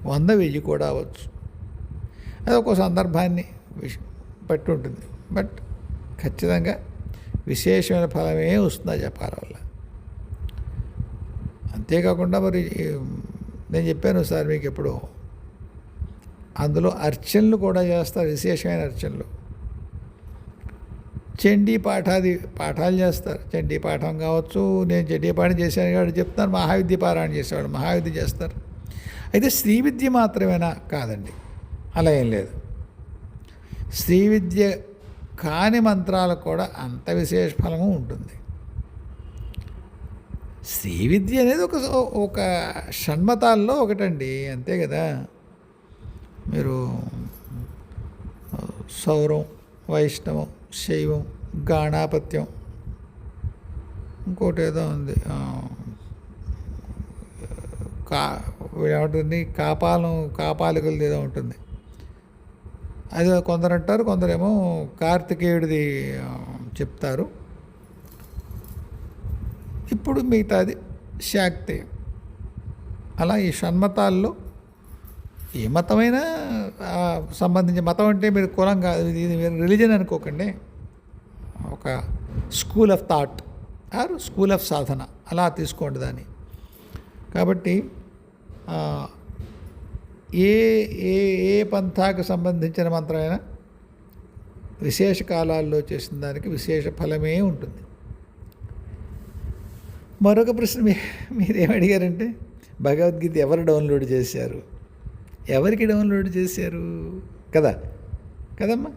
Speaker 1: 100, 1000 కూడా అవ్వచ్చు. అది ఒక్కో సందర్భాన్ని బట్టి ఉంటుంది. బట్ ఖచ్చితంగా విశేషమైన ఫలమే వస్తుంది ఆ జపాల వల్ల. అంతేకాకుండా మరి నేను చెప్పాను సార్ మీకు ఎప్పుడు, అందులో అర్చనలు కూడా చేస్తారు, విశేషమైన అర్చనలు. చండీ పాఠాలు చేస్తారు. చండీ పాఠం కావచ్చు, నేను చండీ పాఠం చేశాను కాబట్టి చెప్తాను. మహావిద్య పారాయణ చేసేవాడు మహావిద్య చేస్తారు. అయితే శ్రీ విద్య మాత్రమేనా? కాదండి, అలా ఏం లేదు. శ్రీ విద్య కాని మంత్రాలకు కూడా అంత విశేష ఫలము ఉంటుంది. శ్రీ విద్య అనేది ఒక షణ్మతాల్లో ఒకటండి, అంతే కదా. మీరు సౌరం, వైష్ణవం, శైవం, గాణాపత్యం, ఇంకోటి ఏదో ఉంది, ఏమంటుంది, కాపాలికలది ఏదో ఉంటుంది. అది కొందరు అంటారు, కొందరేమో కార్తికేయుడిది చెప్తారు. ఇప్పుడు మిగతాది శాక్తేయం. అలా ఈ షణ్మతాల్లో ఏ మతమైనా సంబంధించి, మతం అంటే మీరు కులం కాదు, ఇది మీరు రిలీజన్ అనుకోకండి, ఒక school of thought or school of sadhana, అలా తీసుకోండి దాన్ని. కాబట్టి ఏ ఏ ఏ పంథాకు సంబంధించిన మంత్రమైనా విశేష కాలాల్లో చేసిన దానికి విశేష ఫలమే ఉంటుంది. మరొక ప్రశ్న మీరేమడిగారంటే, భగవద్గీత ఎవరు డౌన్లోడ్ చేశారు, ఎవరికి డౌన్లోడ్ చేశారు కదమ్మా.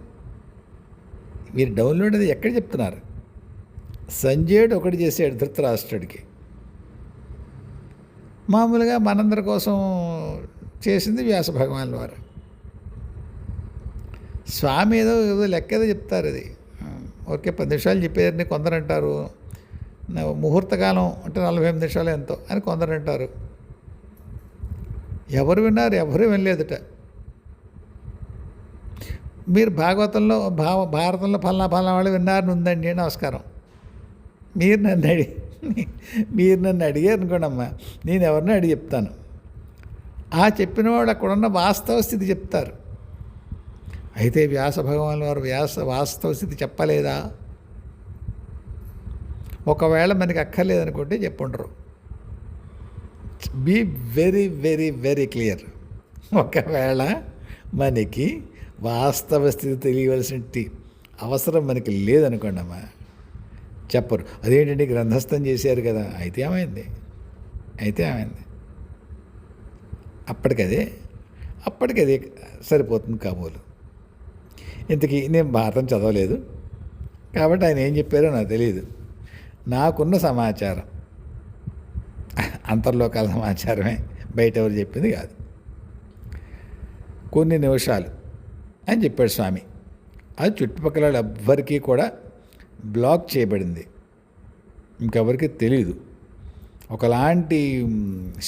Speaker 1: మీరు డౌన్లోడ్ అది ఎక్కడ చెప్తున్నారు? సంజయుడు ఒకటి చేశాడు ధృతరాష్ట్రుడికి, మామూలుగా మనందరి కోసం చేసింది వ్యాస భగవానుల వారు. స్వామి ఏదో లెక్క ఏదో చెప్తారు. అది ఓకే 10 నిమిషాలు చెప్పేదాన్ని కొందరు అంటారు. ముహూర్తకాలం అంటే 48 నిమిషాలు ఎంతో అని కొందరు అంటారు. ఎవరు విన్నారు? ఎవరు వినలేదుట. మీరు భాగవతంలో భారతంలో ఫలానా వాళ్ళు విన్నారని ఉందండి, నమస్కారం. మీరు నన్ను అడిగారు అనుకోండి అమ్మా, నేను ఎవరిని అడిగి చెప్తాను. ఆ చెప్పిన వాడు అక్కడున్న వాస్తవ స్థితి చెప్తారు. అయితే వ్యాస భగవాన్ వారు వాస్తవ స్థితి చెప్పలేదా? ఒకవేళ మనకి అక్కర్లేదనుకుంటే చెప్పుండరు. Be very very very clear. ఒకవేళ మనకి వాస్తవ స్థితి తెలియవలసిన అవసరం మనకి లేదనుకోండి అమ్మా, చెప్పరు. అదేంటంటే గ్రంథస్థం చేశారు కదా, అయితే ఏమైంది? అప్పటికదే సరిపోతుంది కాబోలు. ఇంతకీ నేను భారతం చదవలేదు కాబట్టి ఆయన ఏం చెప్పారో నాకు తెలియదు. నాకున్న సమాచారం అంతర్లోకాల సమాచారమే, బయట ఎవరు చెప్పింది కాదు. కొన్ని నిమిషాలు అని చెప్పాడు స్వామి. అది చుట్టుపక్కల ఎవ్వరికీ కూడా బ్లాక్ చేయబడింది, ఇంకెవరికి తెలియదు. ఒకలాంటి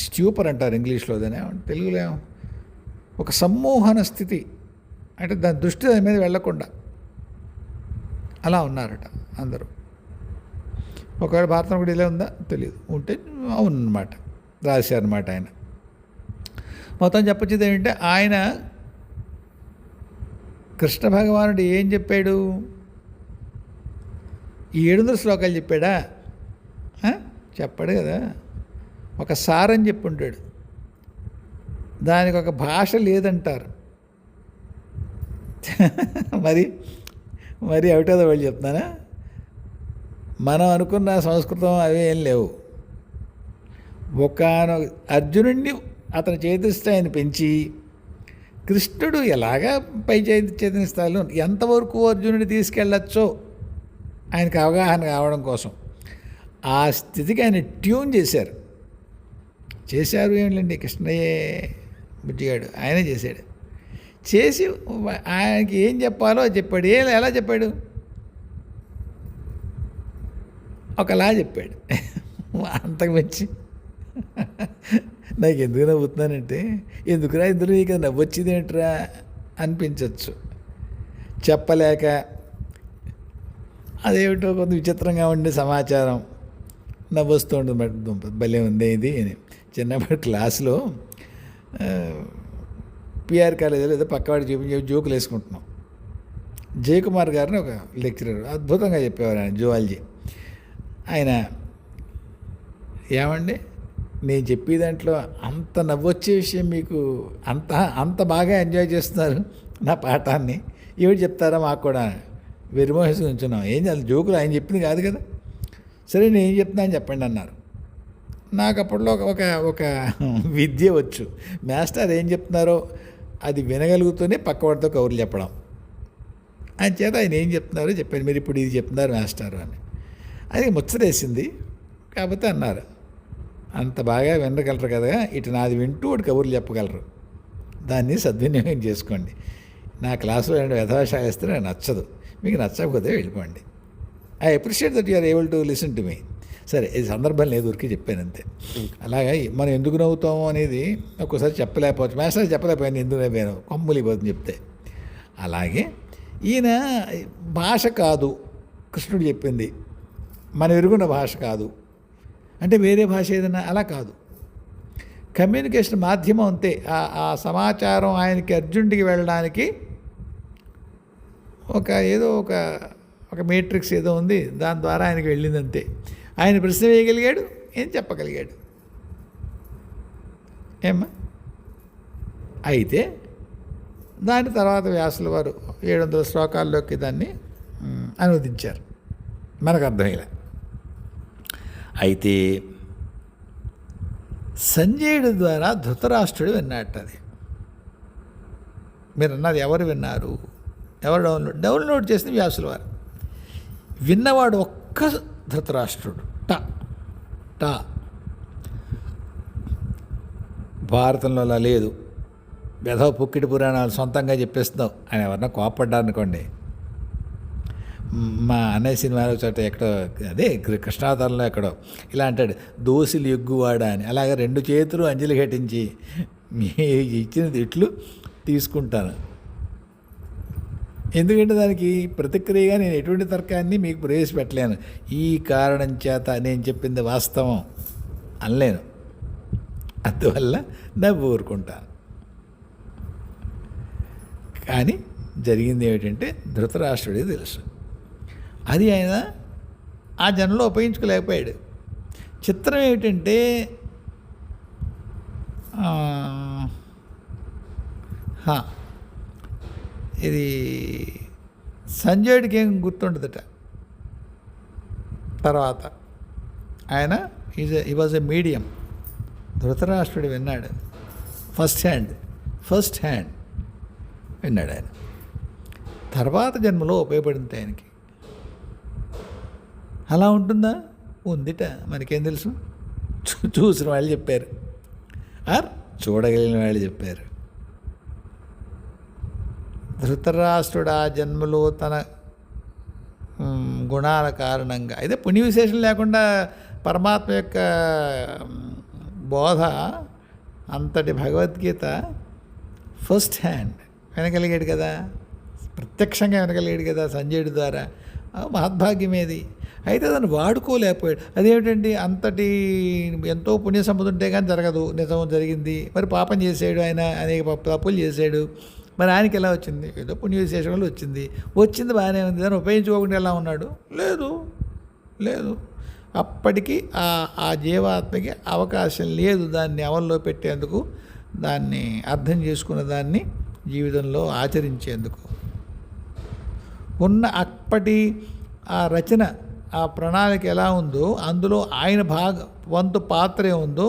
Speaker 1: స్ట్యూపర్ అంటారు ఇంగ్లీష్లో, దాని తెలుగులో ఒక సమ్మోహన స్థితి, అంటే దాని దృష్టి దాని మీద వెళ్ళకుండా అలా ఉన్నారట అందరూ. ఒకవేళ భారతం కూడా ఇలా ఉందా తెలియదు, ఉంటే అవునన్నమాట, రాశారన్నమాట ఆయన. మొత్తం చెప్పొచ్చేది ఏంటంటే, ఆయన కృష్ణ భగవానుడు ఏం చెప్పాడు? ఈ 700 శ్లోకాలు చెప్పాడా? చెప్పాడు కదా. ఒక సారం చెప్పుంటాడు, దానికి ఒక భాష లేదంటారు. మరి ఏమిటో వాళ్ళు చెప్తున్నానా? మనం అనుకున్న సంస్కృతం అవి ఏం లేవు. అర్జునుడిని అతని చేతిస్థాయిని పెంచి కృష్ణుడు ఎలాగా పై చేతిస్థాయిలో ఎంతవరకు అర్జునుడిని తీసుకెళ్ళచ్చో ఆయనకు అవగాహన కావడం కోసం ఆ స్థితికి ఆయన ట్యూన్ చేశారు. ఏంటండి, కృష్ణయ్యే బుజ్జిగాడు ఆయనే చేశాడు. చేసి ఆయనకి ఏం చెప్పాలో చెప్పాడు. ఎలా చెప్పాడు? ఒకలా చెప్పాడు. అంతకు మించి నాకు ఎందుకు నవ్వుతున్నానంటే, ఎందుకురా ఇందులో నీకు నవ్వొచ్చింది ఏంట్రా అనిపించవచ్చు. చెప్పలేక అదేమిటో కొంత విచిత్రంగా ఉండే సమాచారం నవ్వొస్తూ ఉంటుంది. భలే ఉంది ఇది అని. చిన్నప్పటి క్లాసులో పిఆర్ కాలేజీలో ఏదో పక్కవాడి చూపించి జోకులు వేసుకుంటున్నాం. జయకుమార్ గారిని ఒక లెక్చరర్ అద్భుతంగా చెప్పేవారు, ఆయన జువాలజీ. ఆయన ఏమండి, నేను చెప్పే దాంట్లో అంత నవ్వొచ్చే విషయం మీకు అంత బాగా ఎంజాయ్ చేస్తున్నారు నా పాఠాన్ని, ఏమిటి చెప్తారా మాకు కూడా వెరిమోహేసి ఉంచున్నాం. ఏం చేయాలి, జోకులు ఆయన చెప్పింది కాదు కదా. సరే నేను ఏం చెప్తున్నా అని చెప్పండి అన్నారు. నాకు అప్పట్లో ఒక విద్య వచ్చు. మాస్టర్ ఏం చెప్తున్నారో అది వినగలుగుతూనే పక్కవాడితో కబుర్లు చెప్పడం. ఆయన చేత ఆయన ఏం చెప్తున్నారో చెప్పాను. మీరు ఇప్పుడు ఇది చెప్తున్నారు మాస్టారు అని. అది ముచ్చటేసింది. కాకపోతే అన్నారు, అంత బాగా వినగలరు కదా, ఇటు నాది వింటూ ఒకటి కబుర్లు చెప్పగలరు, దాన్ని సద్వినియోగం చేసుకోండి. నా క్లాసులో 2 వ్యధవేషాలు వేస్తే నాకు నచ్చదు, మీకు నచ్చకపోతే వెళ్ళిపోండి. I appreciate that you are able to listen to me. సరే, ఇది సందర్భం లేదు, ఊరికి చెప్పాను అంతే. అలాగా మనం ఎందుకు నవ్వుతాము అనేది ఒక్కోసారి చెప్పలేకపోవచ్చు. మాస్టర్ చెప్పలేకపోయాను, ఎందుకు నవ్వాను, కొమ్ములిపోతుంది చెప్తే. అలాగే ఈయన భాష కాదు కృష్ణుడు చెప్పింది, మనం ఎరుగున్న భాష కాదు అంటే వేరే భాష ఏదైనా, అలా కాదు. కమ్యూనికేషన్ మాధ్యమం అంతే. ఆ సమాచారం ఆయనకి అర్జునుడికి వెళ్ళడానికి ఏదో ఒక మేట్రిక్స్ ఏదో ఉంది, దాని ద్వారా ఆయనకి వెళ్ళింది అంతే. ఆయన ప్రశ్న వేయగలిగాడు, ఏం చెప్పగలిగాడు. ఏమ్మా? అయితే దాని తర్వాత వ్యాసుల వారు 700 శ్లోకాల్లోకి దాన్ని అనువదించారు, మనకు అర్థమయ్యేలా. అయితే సంజయుడి ద్వారా ధృతరాష్ట్రుడు విన్నట్టు. అది మీరు అన్నది ఎవరు విన్నారు, ఎవరు డౌన్లోడ్ చేసిన వ్యాసుల వారు. విన్నవాడు ఒక్క ధృతరాష్ట్రుడు.
Speaker 2: మహాభారతంలో అలా లేదు, వెధవ పుక్కిటి పురాణాలు సొంతంగా చెప్పేస్తున్నావు అని ఎవరన్నా కోపడ్డారనుకోండి, మా అన్నయ్య సినిమాలో చోట ఎక్కడో అదే కృష్ణావతారంలో ఎక్కడో ఇలా అంటాడు, దోసిలు ఎగ్గువాడా అని. అలాగే 2 చేతులు అంజలి ఘటించి మీ ఇచ్చిన తిట్లు తీసుకుంటాను. ఎందుకంటే దానికి ప్రతిక్రియగా నేను ఎటువంటి తర్కాన్ని మీకు ప్రవేశపెట్టలేను. ఈ కారణం చేత నేను చెప్పింది వాస్తవం అనలేను, అందువల్ల నవ్వు ఊరుకుంటాను. కానీ జరిగింది ఏమిటంటే ధృతరాష్ట్రుడికి తెలుసు. అది ఆయన ఆ జన్మలో ఉపయోగించుకోలేకపోయాడు. చిత్రం ఏమిటంటే ఇది సంజయుడికి ఏం గుర్తుండదట. తర్వాత ఆయన ఈ వాజ్ ఎ మీడియం. ధృతరాష్ట్రుడు విన్నాడు, ఫస్ట్ హ్యాండ్ విన్నాడు ఆయన. తర్వాత జన్మలో ఉపయోగపడింది ఆయనకి. అలా ఉంటుందా? ఉందిట, మనకేం తెలుసు? చూసిన వాళ్ళు చెప్పారు, చూడగలిగిన వాళ్ళు చెప్పారు. ధృతరాష్ట్రుడు ఆ జన్మలో తన గుణాల కారణంగా, అయితే పుణ్య విశేషం లేకుండా పరమాత్మ యొక్క బోధ అంతటి భగవద్గీత ఫస్ట్ హ్యాండ్ వినగలిగాడు కదా, ప్రత్యక్షంగా వినగలిగాడు కదా సంజయుడి ద్వారా. మహద్భాగ్యమేది. అయితే దాన్ని వాడుకోలేకపోయాడు. అదేమిటండి, అంతటి ఎంతో పుణ్య సంపద ఉంటే కానీ జరగదు. నిజం జరిగింది, మరి పాపం చేసాడు ఆయన, అనేక తప్పులు చేశాడు. మరి ఆయనకి ఎలా వచ్చింది? ఏదో పుణ్య విశేషం వల్ల వచ్చింది బాగానే ఉంది. దాన్ని ఉపయోగించుకోకుండా ఎలా ఉన్నాడు? లేదు. అప్పటికి ఆ జీవాత్మకి అవకాశం లేదు దాన్ని అమల్లో పెట్టేందుకు, దాన్ని అర్థం చేసుకున్న దాన్ని జీవితంలో ఆచరించేందుకు. ఉన్న అప్పటి ఆ రచన, ఆ ప్రణాళిక ఎలా ఉందో, అందులో ఆయన వంతు పాత్ర ఏముందో,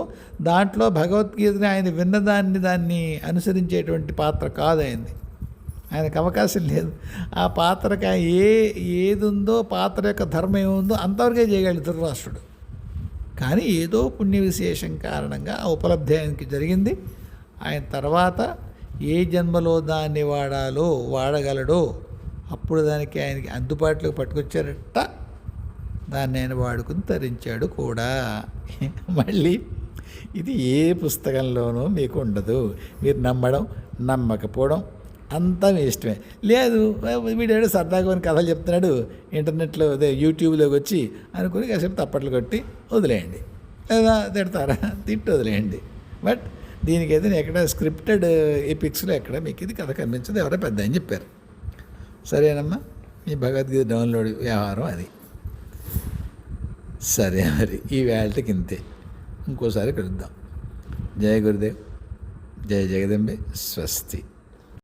Speaker 2: దాంట్లో భగవద్గీతని ఆయన దాన్ని అనుసరించేటువంటి పాత్ర కాదు ఆయనది. ఆయనకు అవకాశం లేదు. ఆ పాత్రకి ఏది ఉందో, పాత్ర యొక్క ధర్మం ఏముందో అంతవరకే చేయగలడు ధృతరాష్ట్రుడు. కానీ ఏదో పుణ్య విశేషం కారణంగా ఆ ఉపలబ్ధి ఆయనకి జరిగింది. ఆయన తర్వాత ఏ జన్మలో దాన్ని వాడగలడో అప్పుడు దానికి ఆయనకి అందుబాటులోకి పట్టుకొచ్చారట. దాన్ని ఆయన వాడుకుని తరించాడు కూడా. మళ్ళీ ఇది ఏ పుస్తకంలోనూ మీకు ఉండదు. మీరు నమ్మడం నమ్మకపోవడం అంతా మీ ఇష్టమే. లేదు వీడేదో సరదాగా కొన్ని కథలు చెప్తున్నాడు ఇంటర్నెట్లో, అదే యూట్యూబ్లోకి వచ్చి అనుకుని కాసేపు తప్పట్లు కొట్టి వదిలేయండి, లేదా తిడతారా తిట్టి వదిలేయండి. బట్ దీనికైతే ఎక్కడ స్క్రిప్టెడ్ ఎపిక్స్లో ఎక్కడ మీకు ఇది కథ కనిపించదు, ఎవరో పెద్ద అని చెప్పారు. సరేనమ్మా, మీ భగవద్గీత డౌన్లోడ్ వ్యవహారం అది. సరే, మరి ఈ వేళకి ఇంతే. ఇంకోసారి కలుద్దాం. జయ గురుదేవ్, జయ జగదంబే, స్వస్తి.